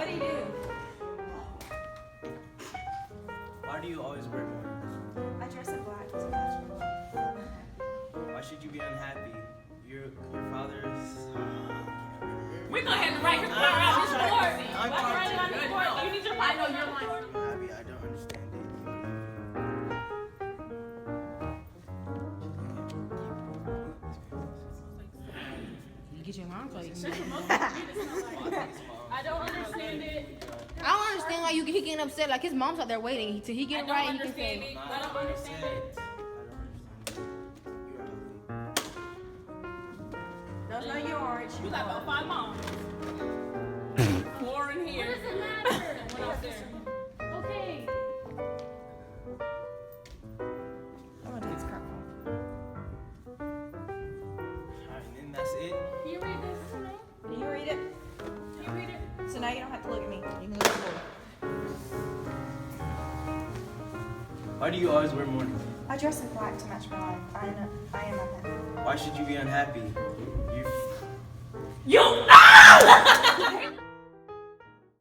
What do you do? Why do you always wear mourning? I dress in black to match my life. Why should you be unhappy? Your father is. We're gonna have to write his part out this board. I'm Let's write it on this board. You need your I know your line. Abby, I don't understand You get your mom so you can. I don't understand it. I don't understand why he getting upset. Like his mom's out there waiting till he get it right. He can say. I don't understand it. No, you orange. You got about 5 moms. 4 in here. What does it matter? One out there. Okay. I'm gonna take this crap off. Alright, and then that's it. Can you read this? Can you read it? Can you read it? So now you don't have to look at me. You can look at the board. Why do you always wear mourning? I dress in black to match my life. I am unhappy. Why should you be unhappy? You